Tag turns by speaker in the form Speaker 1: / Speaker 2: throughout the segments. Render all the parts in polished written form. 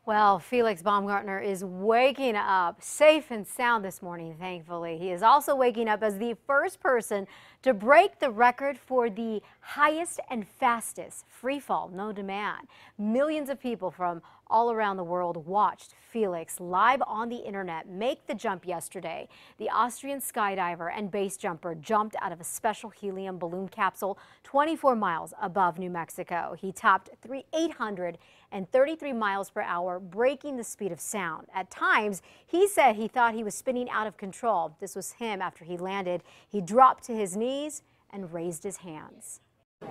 Speaker 1: Well, Felix Baumgartner is waking up safe and sound this morning, thankfully. He is also waking up as the first person to break the record for the highest and fastest free fall, no demand. Millions of people from all around the world watched Felix live on the internet make the jump yesterday. The Austrian skydiver and base jumper jumped out of a special helium balloon capsule 24 miles above New Mexico. He topped 833 miles per hour, breaking the speed of sound. At times, he said he thought he was spinning out of control. This was him after he landed. He dropped to his knees and raised his hands.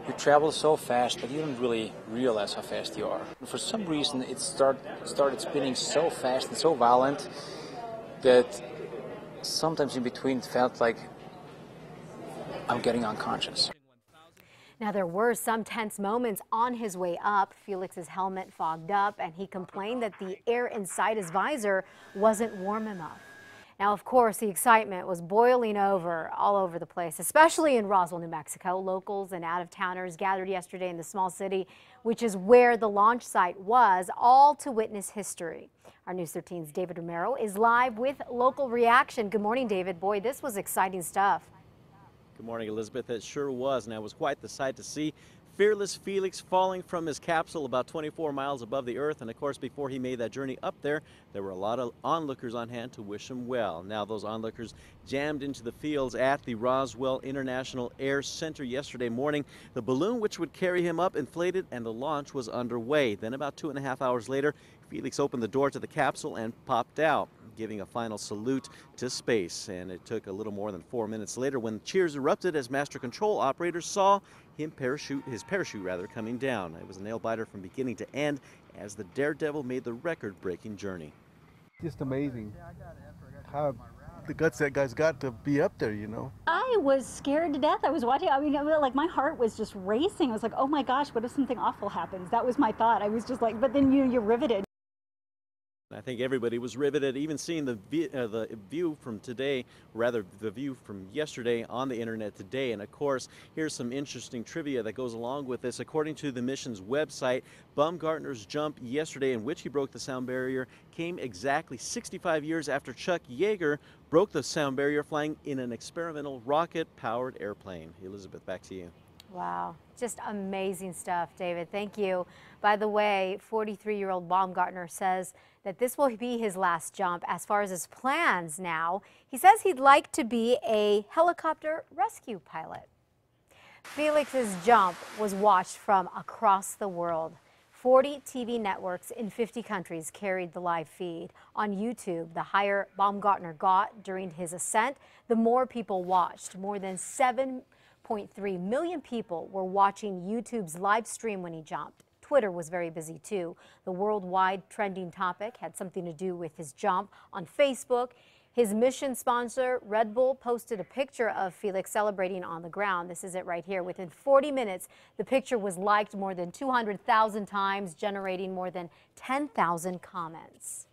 Speaker 2: You travel so fast that you don't really realize how fast you are. For some reason, it started spinning so fast and so violent that sometimes in between it felt like I'm getting unconscious.
Speaker 1: Now, there were some tense moments on his way up. Felix's helmet fogged up, and he complained that the air inside his visor wasn't warm enough. Now, of course, the excitement was boiling over all over the place, especially in Roswell, New Mexico. Locals and out-of-towners gathered yesterday in the small city, which is where the launch site was, all to witness history. Our News 13's David Romero is live with local reaction. Good morning, David. Boy, this was exciting stuff.
Speaker 3: Good morning, Elizabeth. It sure was, and it was quite the sight to see. Fearless Felix falling from his capsule about 24 miles above the earth. And of course, before he made that journey up there were a lot of onlookers on hand to wish him well. Now, those onlookers jammed into the fields at the Roswell International Air Center yesterday morning. The balloon which would carry him up inflated, and the launch was underway. Then about 2.5 hours later, Felix opened the door to the capsule and popped out, giving a final salute to space. And it took a little more than 4 minutes later when cheers erupted as master control operators saw his parachute coming down. It was a nail-biter from beginning to end as the daredevil made the record-breaking journey.
Speaker 4: Just amazing how the guts that guy's got to be up there, you know.
Speaker 5: I was scared to death. I was watching, like my heart was just racing. I was like, oh my gosh, what if something awful happens? That was my thought. I was just like, but then you're riveted.
Speaker 3: I think everybody was riveted, even seeing the view from today, rather the view from yesterday on the internet today. And of course, here's some interesting trivia that goes along with this. According to the mission's website, Baumgartner's jump yesterday, in which he broke the sound barrier, came exactly 65 years after Chuck Yeager broke the sound barrier flying in an experimental rocket-powered airplane. Elizabeth, back to you.
Speaker 1: Wow, just amazing stuff, David. Thank you. By the way, 43-year-old Baumgartner says that this will be his last jump. As far as his plans now, he says he'd like to be a helicopter rescue pilot. Felix's jump was watched from across the world. 40 TV networks in 50 countries carried the live feed. On YouTube, the higher Baumgartner got during his ascent, the more people watched. More than 7.3 million people were watching YouTube's live stream when he jumped. Twitter was very busy too. The worldwide trending topic had something to do with his jump. On Facebook, his mission sponsor, Red Bull, posted a picture of Felix celebrating on the ground. This is it right here. Within 40 minutes, the picture was liked more than 200,000 times, generating more than 10,000 comments.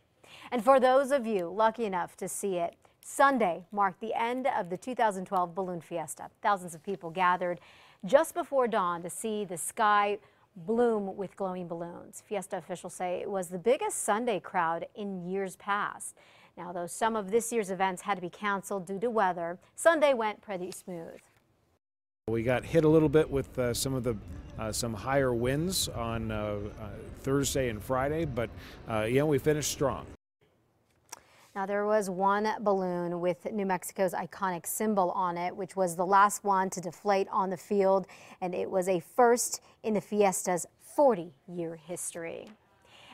Speaker 1: And for those of you lucky enough to see it, Sunday marked the end of the 2012 Balloon Fiesta. Thousands of people gathered just before dawn to see the sky bloom with glowing balloons. Fiesta officials say it was the biggest Sunday crowd in years past. Now, though some of this year's events had to be canceled due to weather, Sunday went pretty smooth.
Speaker 6: We got hit a little bit with some higher winds on Thursday and Friday, but we finished strong.
Speaker 1: Now, there was one balloon with New Mexico's iconic symbol on it, which was the last one to deflate on the field, and it was a first in the Fiesta's 40-year history.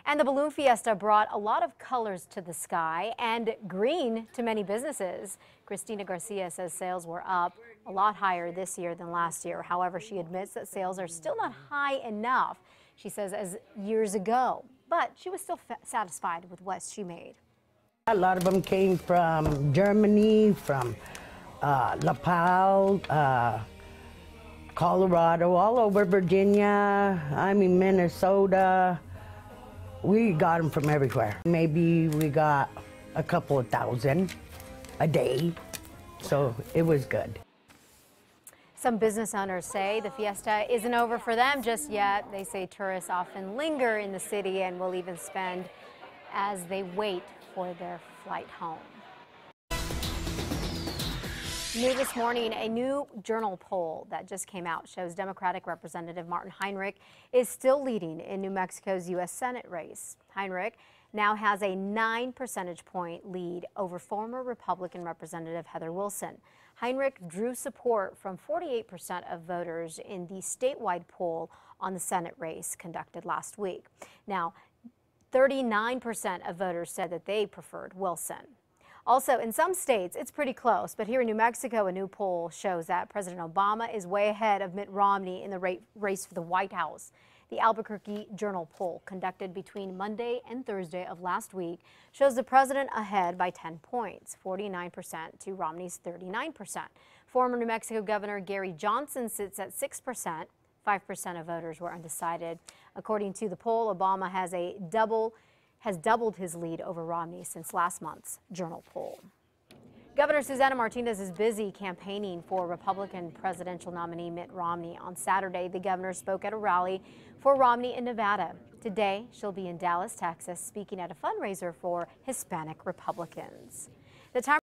Speaker 1: And the Balloon Fiesta brought a lot of colors to the sky and green to many businesses. Christina Garcia says sales were up a lot higher this year than last year. However, she admits that sales are still not high enough, she says, as years ago. But she was still satisfied with what she made.
Speaker 7: A lot of them came from Germany, from La Paz, Colorado, all over Virginia, Minnesota. We got them from everywhere. Maybe we got a couple of thousand a day, so it was good.
Speaker 1: Some business owners say the Fiesta isn't over for them just yet. They say tourists often linger in the city and will even spend as they wait for their flight home. New this morning, a new Journal poll that just came out shows Democratic Representative Martin Heinrich is still leading in New Mexico's U.S. Senate race. Heinrich now has a 9 percentage point lead over former Republican Representative Heather Wilson. Heinrich drew support from 48% of voters in the statewide poll on the Senate race conducted last week. Now, 39% of voters said that they preferred Wilson. Also, in some states, it's pretty close, but here in New Mexico, a new poll shows that President Obama is way ahead of Mitt Romney in the race for the White House. The Albuquerque Journal poll, conducted between Monday and Thursday of last week, shows the president ahead by 10 points, 49% to Romney's 39%. Former New Mexico Governor Gary Johnson sits at 6%. 5% of voters were undecided. According to the poll, Obama has doubled his lead over Romney since last month's Journal poll. Governor Susana Martinez is busy campaigning for Republican presidential nominee Mitt Romney. On Saturday, the governor spoke at a rally for Romney in Nevada. Today, she'll be in Dallas, Texas, speaking at a fundraiser for Hispanic Republicans. The time